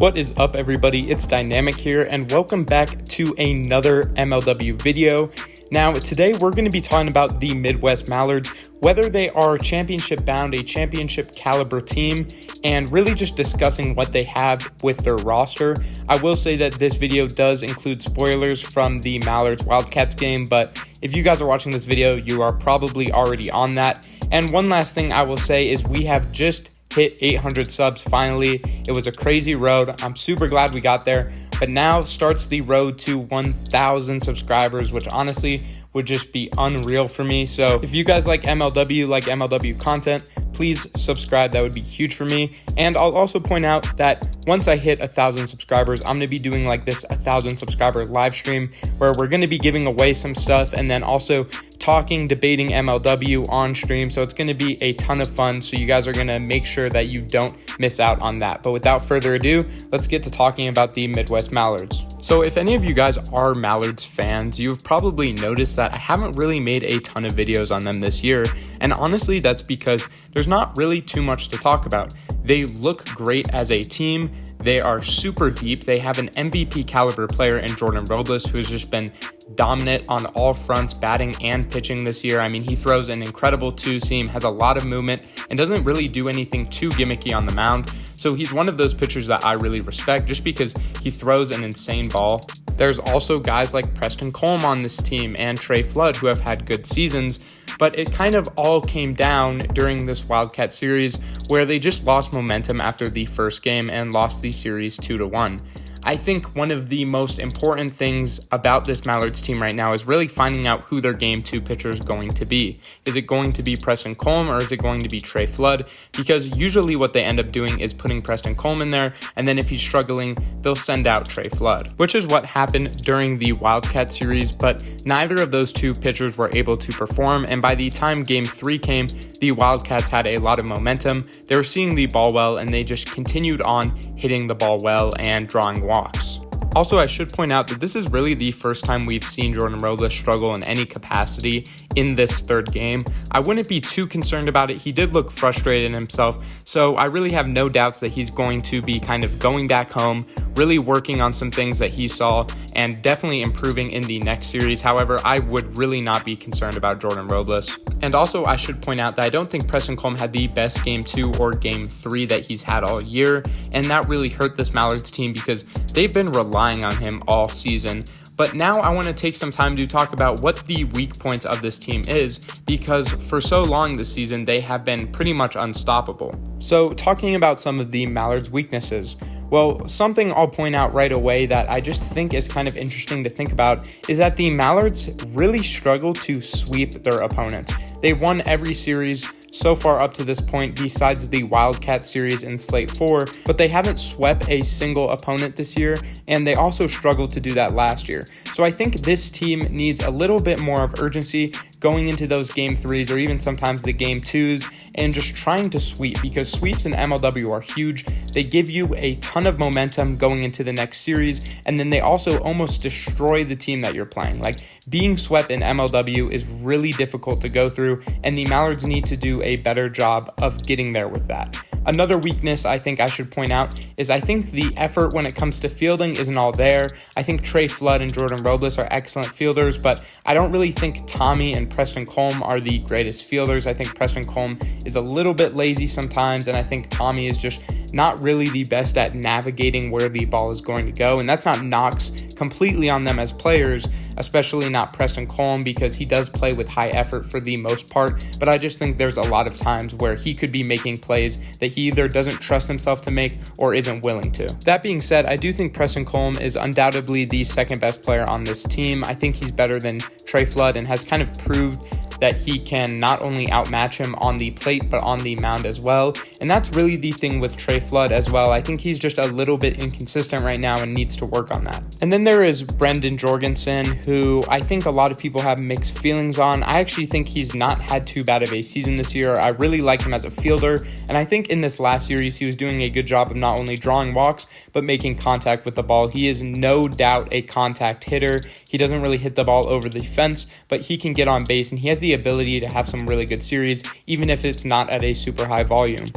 What is up, everybody? It's Dynamic here, and welcome back to another MLW video. Now, today we're going to be talking about the Midwest Mallards, whether they are championship bound, a championship caliber team, and really just discussing what they have with their roster. I will say that this video does include spoilers from the Mallards Wildcats game, but if you guys are watching this video, you are probably already on that. And one last thing I will say is we have just hit 800 subs finally. It was a crazy road. I'm super glad we got there, but now starts the road to 1,000 subscribers, which honestly would just be unreal for me. So if you guys like MLW content, please subscribe. That would be huge for me. And I'll also point out that once I hit 1,000 subscribers, I'm going to be doing like this 1,000 subscriber live stream where we're going to be giving away some stuff and then also debating MLW on stream. So it's going to be a ton of fun. So you guys are going to make sure that you don't miss out on that. But without further ado, let's get to talking about the Midwest Mallards. So if any of you guys are Mallards fans, you've probably noticed that I haven't really made a ton of videos on them this year. And honestly, that's because there's not really too much to talk about. They look great as a team. They are super deep. They have an MVP caliber player in Jordan Robles, who has just been dominant on all fronts, batting and pitching this year. I mean, he throws an incredible two-seam, has a lot of movement, and doesn't really do anything too gimmicky on the mound. So he's one of those pitchers that I really respect just because he throws an insane ball. There's also guys like Preston Colm on this team and Trey Flood who have had good seasons, but it kind of all came down during this Wildcat series where they just lost momentum after the first game and lost the series 2-1. I think one of the most important things about this Mallards team right now is really finding out who their Game 2 pitcher is going to be. Is it going to be Preston Colm or is it going to be Trey Flood? Because usually what they end up doing is putting Preston Colm in there, and then if he's struggling, they'll send out Trey Flood, which is what happened during the Wildcat series, but neither of those two pitchers were able to perform, and by the time Game 3 came, the Wildcats had a lot of momentum. They were seeing the ball well, and they just continued on hitting the ball well and drawing walks. Also, I should point out that this is really the first time we've seen Jordan Robles struggle in any capacity in this third game. I wouldn't be too concerned about it. He did look frustrated in himself, so I really have no doubts that he's going to be kind of going back home, really working on some things that he saw, and definitely improving in the next series. However, I would really not be concerned about Jordan Robles. And also, I should point out that I don't think Preston Colm had the best Game 2 or Game 3 that he's had all year, and that really hurt this Mallards team because they've been relying on him all season. But now I want to take some time to talk about what the weak points of this team is, because for so long this season, they have been pretty much unstoppable. So talking about some of the Mallards' weaknesses, well, something I'll point out right away that I just think is kind of interesting to think about is that the Mallards really struggle to sweep their opponents. They've won every series so far up to this point besides the Wildcat series in Slate 4, but they haven't swept a single opponent this year, and they also struggled to do that last year. So I think this team needs a little bit more of urgency going into those Game 3s or even sometimes the Game 2s and just trying to sweep, because sweeps in MLW are huge. They give you a ton of momentum going into the next series, and then they also almost destroy the team that you're playing. Like, being swept in MLW is really difficult to go through, and the Mallards need to do a better job of getting there with that. Another weakness I think I should point out is I think the effort when it comes to fielding isn't all there. I think Trey Flood and Jordan Robles are excellent fielders, but I don't really think Tommy and Preston Colm are the greatest fielders. I think Preston Colm is a little bit lazy sometimes, and I think Tommy is just not really the best at navigating where the ball is going to go, and that's not knocks completely on them as players, especially not Preston Colm, because he does play with high effort for the most part, but I just think there's a lot of times where he could be making plays that he either doesn't trust himself to make or isn't willing to. That being said, I do think Preston Colm is undoubtedly the second best player on this team. I think he's better than Trey Flood and has kind of proved that he can not only outmatch him on the plate, but on the mound as well. And that's really the thing with Trey Flood as well. I think he's just a little bit inconsistent right now and needs to work on that. And then there is Brendan Jorgensen, who I think a lot of people have mixed feelings on. I actually think he's not had too bad of a season this year. I really like him as a fielder. And I think in this last series, he was doing a good job of not only drawing walks, but making contact with the ball. He is no doubt a contact hitter. He doesn't really hit the ball over the fence, but he can get on base, and he has the ability to have some really good series, even if it's not at a super high volume.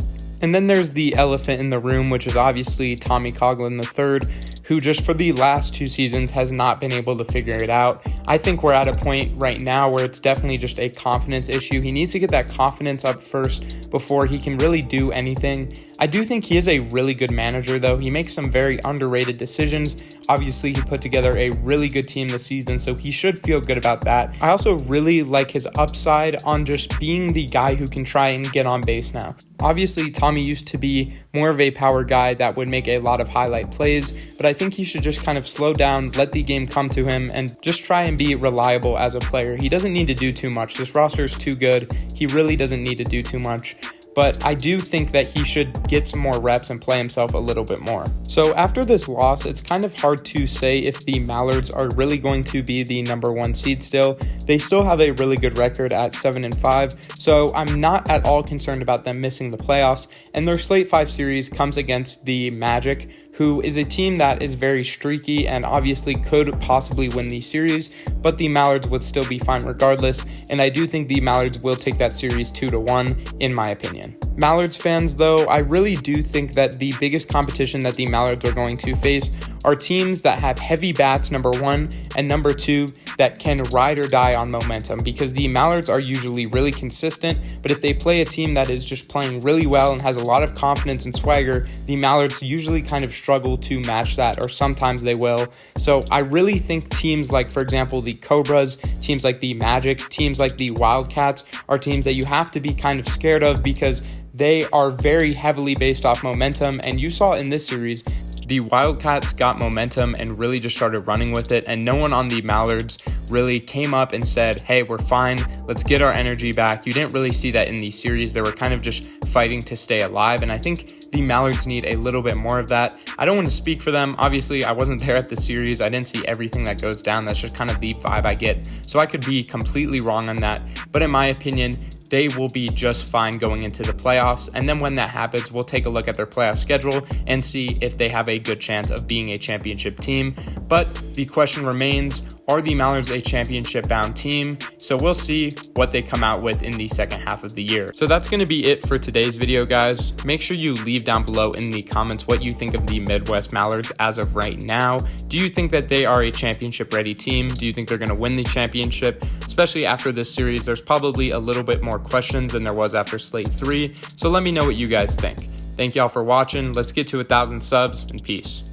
And then there's the elephant in the room, which is obviously Tommy Coughlin III, who just for the last 2 seasons has not been able to figure it out. I think we're at a point right now where it's definitely just a confidence issue. He needs to get that confidence up first before he can really do anything. I do think he is a really good manager, though. He makes some very underrated decisions. Obviously, he put together a really good team this season, so he should feel good about that. I also really like his upside on just being the guy who can try and get on base now. Obviously, Tommy used to be more of a power guy that would make a lot of highlight plays, but I think he should just kind of slow down, let the game come to him, and just try and be reliable as a player. He doesn't need to do too much. This roster is too good. He really doesn't need to do too much. But I do think that he should get some more reps and play himself a little bit more. So after this loss, it's kind of hard to say if the Mallards are really going to be the number 1 seed still. They still have a really good record at 7-5, so I'm not at all concerned about them missing the playoffs. And their Slate 5 series comes against the Magic, who is a team that is very streaky and obviously could possibly win the series, but the Mallards would still be fine regardless, and I do think the Mallards will take that series 2-1 in my opinion. Mallards fans, though, I really do think that the biggest competition that the Mallards are going to face are teams that have heavy bats, number 1, and number 2, that can ride or die on momentum, because the Mallards are usually really consistent, but if they play a team that is just playing really well and has a lot of confidence and swagger, the Mallards usually kind of struggle to match that, or sometimes they will. So I really think teams like, for example, the Cobras, teams like the Magic, teams like the Wildcats are teams that you have to be kind of scared of because they are very heavily based off momentum, and you saw in this series, the Wildcats got momentum and really just started running with it, and no one on the Mallards really came up and said, hey, we're fine, let's get our energy back. You didn't really see that in these series. They were kind of just fighting to stay alive, and I think the Mallards need a little bit more of that. I don't want to speak for them. Obviously, I wasn't there at the series. I didn't see everything that goes down. That's just kind of the vibe I get, so I could be completely wrong on that, but in my opinion, they will be just fine going into the playoffs. And then when that happens, we'll take a look at their playoff schedule and see if they have a good chance of being a championship team. But the question remains, are the Mallards a championship-bound team? So we'll see what they come out with in the second half of the year. So that's going to be it for today's video, guys. Make sure you leave down below in the comments what you think of the Midwest Mallards as of right now. Do you think that they are a championship-ready team? Do you think they're going to win the championship? Especially after this series, there's probably a little bit more questions than there was after Slate 3. So let me know what you guys think. Thank y'all for watching. Let's get to 1,000 subs, and peace.